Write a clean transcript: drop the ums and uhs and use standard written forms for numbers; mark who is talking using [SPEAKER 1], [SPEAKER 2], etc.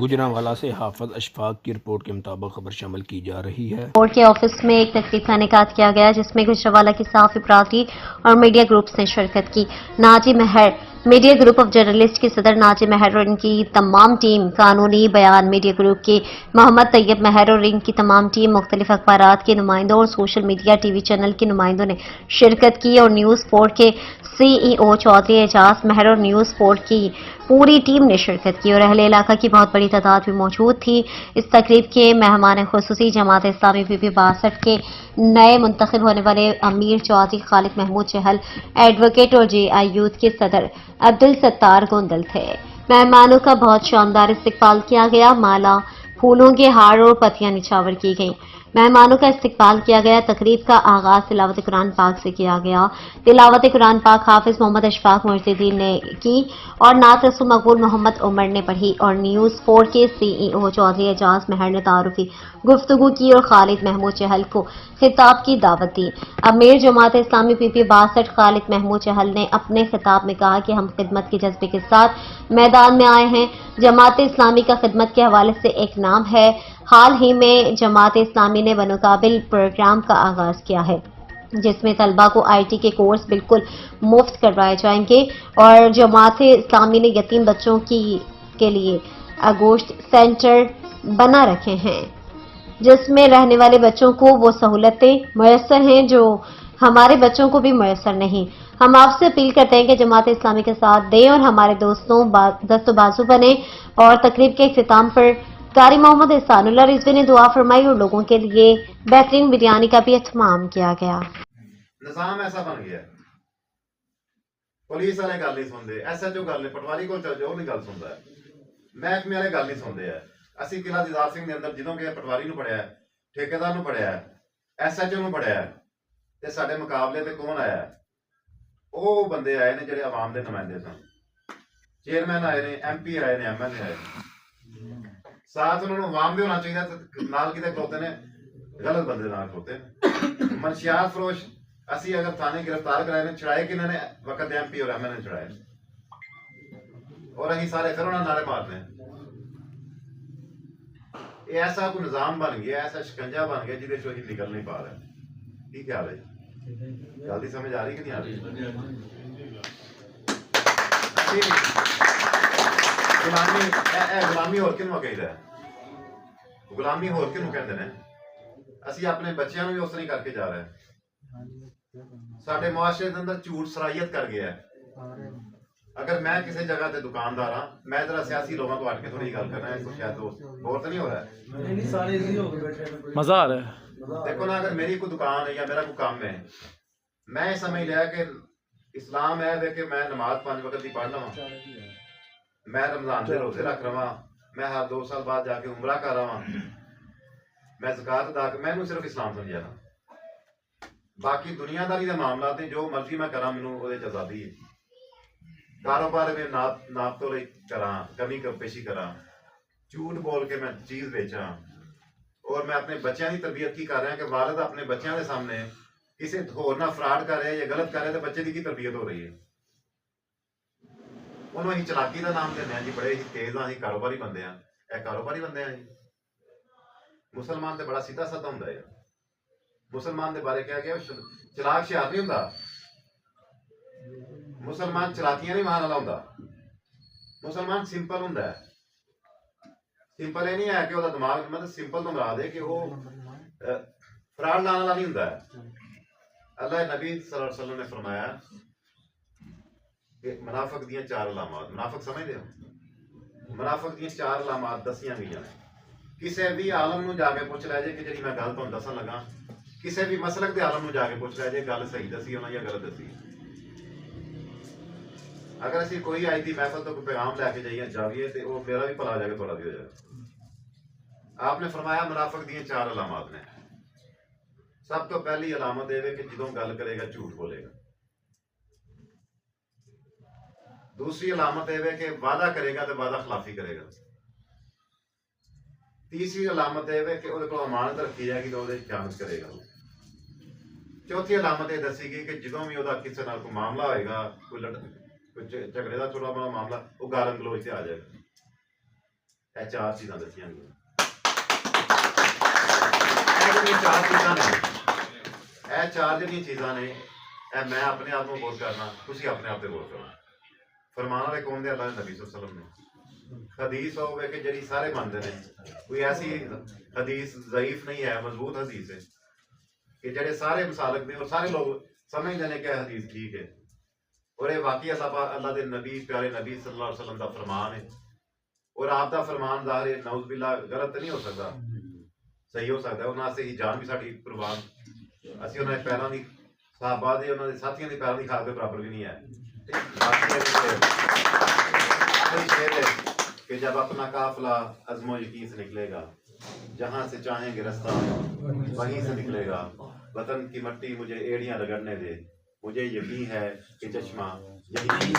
[SPEAKER 1] गुजरांवाला से हाफिज अशफाक की रिपोर्ट के मुताबिक खबर शामिल की जा रही है।
[SPEAKER 2] बोर्ड के ऑफिस में एक तकरीब का इनेकाद किया गया जिसमें गुजरांवाला की सहाफी बरादरी और मीडिया ग्रुप्स ने शिरकत की। Naji Mahar media group of journalist के सदर नाजी महर और इनकी तमाम टीम, कानूनी बयान मीडिया ग्रुप के मोहम्मद तैयब महर और इनकी तमाम टीम, मुख्तलिफ अखबारात के नुमाइंदों और सोशल मीडिया टीवी चैनल के नुमाइंदों ने शिरकत की और न्यूज़ 4 के CEO चौधरी एजाज महर और न्यूज़ 4 की पूरी टीम ने शिरकत की और अहले इलाका की बहुत बड़ी तादाद भी मौजूद थी। इस तकरीब के मेहमान खुसूसी जमात इस्लामी PP 62 के नए मुंतखब होने वाले अमीर चौधरी खालिद महमूद चहल, एडवोकेट और JI यूथ के सदर अब्दुल सत्तार गोंदल थे। मेहमानों का बहुत शानदार इस्तकबाल किया गया। माला, फूलों के हार और पत्तियां निछावर की गईं। मेहमानों का इस्तकबाल किया गया। तकरीब का आगाज तिलावत कुरान पाक से किया गया। तिलावत कुरान पाक हाफिज मोहम्मद अशफाक मुर्शिदी ने की और नात रसूल मकबूल मोहम्मद उमर ने पढ़ी और न्यूज़ 4 के CEO चौधरी एजाज महर ने तारुफी गुफ्तगू की और खालिद महमूद चहल को खिताब की दावत दी। अमीर जमात इस्लामी PP 62 खालिद महमूद चहल ने अपने खिताब में कहा कि हम खिदमत के जज्बे के साथ मैदान में आए हैं। जमात इस्लामी का खिदमत के हवाले से एक नाम है। हाल ही में जमात इस्लामी ने बनोकाबिल प्रोग्राम का आगाज किया है जिसमें तलबा को IT के कोर्स बिल्कुल मुफ्त करवाए जाएंगे और जमात इस्लामी ने यतीम बच्चों के लिए आगोश्त सेंटर बना रखे हैं जिसमें रहने वाले बच्चों को वो सहूलतें मुयस्सर हैं जो हमारे बच्चों को भी मुयस्सर नहीं। हम आपसे अपील करते हैं कि जमात इस्लामी के साथ दें और हमारे दस्तों बाजू बने। और तकरीब के इख्तिताम पर कारी मोहम्मद एहसानुल्लाह रिजवी ने दुआ फरमाई और लोगों के लिए बेहतरीन बिरयानी का भी एहतमाम किया गया।
[SPEAKER 3] निजाम ऐसा बन गया, पुलिस वाले गल नहीं सुनते, SHO गल नहीं, पटवारी को चल जाओ नहीं गल सुनता है, महकमे वाले गल नहीं सुनते है। ਅਸੀਂ ਕਿਲਾ ਦੀਦਾਰ ਸਿੰਘ ਦੇ ਅੰਦਰ ਜਦੋਂ ਕਿ ਪਟਵਾਰੀ ਨੂੰ ਪੜਿਆ, ਠੇਕੇਦਾਰ ਨੂੰ ਪੜਿਆ, SHO ਨੂੰ ਪੜਿਆ ਤੇ ਸਾਡੇ ਮੁਕਾਬਲੇ ਤੇ ਕੌਣ ਆਇਆ? ਉਹ ਬੰਦੇ ਆਏ ਨੇ ਜਿਹੜੇ ਆਵਾਮ ਦੇ ਨੁਮਾਇੰਦੇ ਸਨ। ਚੇਅਰਮੈਨ ਆਏ ਨੇ, MP ਆਏ ਨੇ, MLA ਆਏ ਨੇ। ਸਾਥ ਉਹਨਾਂ ਨੂੰ ਆਵਾਮ ਵੀ ਹੋਣਾ ਚਾਹੀਦਾ ਤੇ ਨਾਲ ਕਿਤੇ ਖਲੋਤੇ ਨੇ ਗਲਤ ਬੰਦੇ ਨਾਲ ਖਲੋਤੇ ਨੇ। ਮਨਸ਼ਿਆਤ ਫਰੋਸ਼ ਅਸੀਂ ਅਗਰ ਥਾਣੇ गिरफ्तार कराए ने, छड़ाए कि इन्होंने वक्त MP और MLA ने छड़ाए और ਅਸੀਂ ਸਾਰੇ ਫਿਰ ਉਹਨਾਂ ਨਾਰੇ ਮਾਰਦੇ हैं। ये ऐसा कोई निजाम बन गया, ऐसा शिकंजा बन गया जिसे असीं निकल नहीं पा रहे। ठीक ख्याल है? जल्दी समझ आ रही कि नहीं आ रही? गुलामी होर किनू कहता है? गुलामी होर किनू कहते हैं? असीं अपने बच्चों भी उस तरह करके जा रहे हैं। साडे मुआशरे के अंदर झूठ सराहियत कर गया है। अगर मैं किसी जगह ते दुकानदार हाँ, मैं जरा सियासी लोगों को हट के थोड़ी गल करना है, इसको शायद गौर तो नहीं हो रहा है।
[SPEAKER 4] मजा आ रहा है।
[SPEAKER 3] देखो ना, अगर मेरी कोई दुकान है या मेरा कोई काम है, मैं समझ लिया कि इस्लाम है कि मैं नमाज 5 वक्त की पढ़ लवा, मैं रमजान के रोजे रख रहा, मैं हर 2 साल बाद जाके उमरा कर रहा, मैं ज़कात अदा कर, मैनू सिर्फ इस्लाम समझा ना। बाकी दुनियादारी के मामला जो मर्जी मैं करा, मैनू वो आज़ादी है। कारोबार में नाप तो करा, कमी पेशी करा, झूठ बोल के मैं चीज बेचा और मैं अपने बच्चों की तरबियत की कर रहा कि वालिद अपने बच्चों के सामने किसी होर ना फ्रॉड कर रहे या गलत कर रहे तो बच्चे की तरबियत हो रही है। उन्होंने अं चलाकी का नाम देने जी, बड़े ही तेज हाँ, कारोबारी बंदे हैं, यह कारोबारी बंदे हैं जी। मुसलमान तो बड़ा सीधा साधा होंगे है। मुसलमान के बारे क्या गया, चलाक हुशियार नहीं होंगे। मुसलमान चलाकियां नहीं मारन वाला होंदा। मुसलमान सिंपल होंदा है। सिंपल ये नहीं है कि उसका दिमाग मतलब सिंपल तो मुराद है कि वो फ्रॉड लाने वाला नहीं होंदा है। अल्लाह नबी सल्लल्लाहु अलैहि वसल्लम ने फरमाया कि मुनाफिक दी 4 अलामत, मुनाफिक समझदे हो? मुनाफिक दी 4 अलामत दसियां गईयां ने। किसी भी आलम नूं जाके पुछ लै जे कि जिहड़ी मैं गल तुहानूं दसन लगा, किसी भी मसलक के आलम नूं जाके पुछ लै जे गल सही दसी उन्हां या गलत दसी। अगर असीं कोई आज की महफल तो कोई पैगाम लैके जाइए जाइए तो वो मेरा भी भला हो जाएगा, थोड़ा भी हो जाएगा। आपने फरमाया मुनाफिक दी 4 अलामत ने। सब तो पहली अलामत यह है कि जदों गल करेगा झूठ बोलेगा। दूसरी अलामत यह है कि वादा करेगा तो वादा खिलाफी करेगा। तीसरी अलामत यह है कि वो अमानत रखी जाएगी तो वो खयानत करेगा। चौथी अलामत यह दसी गई कि जदों भी वो किसी नाल कोई मामला होएगा, कोई झगड़े का थोड़ा बड़ा मामला, वो गालन गलोच से आ जाएगा। یہ چار چیزاں دسیاں گئی. یہ چار چیزاں نے یہ چار جہاں چیزاں نے میں اپنے آپ کو غور کرنا, تھی اپنے آپ سے غور کرنا. فرمان والے کون دے؟ اللہ کے نبی صلی اللہ علیہ وسلم نے. حدیث ہوئے کہ جڑی سارے مانتے ہیں, کوئی ایسی حدیث ضعیف نہیں ہے, مضبوط حدیث ہے کہ جڑے سارے مسالک نے اور سارے لوگ سمجھتے ہیں کہ حدیث ٹھیک ہے. اور یہ واقعی اللہ دے نبی پیارے نبی صلی اللہ علیہ وسلم کا فرمان ہے. اور آپ کا فرمان ظاہر ہے نعوذ باللہ غلط نہیں ہو سکتا, صحیح ہو سکتا ہے. انہوں سے ہی جان بھی ساری قربان, اسی انہوں نے پیروں کی صحابہ دے انہوں نے ساتھیوں کی پیروں کی کھا کے برابر بھی نہیں ہے. کہ جب اپنا قافلہ عزم و یقین سے نکلے گا, جہاں سے چاہیں گے رستہ وہیں سے نکلے گا. وطن کی مٹی مجھے ایڑیاں رگڑنے دے, مجھے یقین ہے کہ چشمہ یہی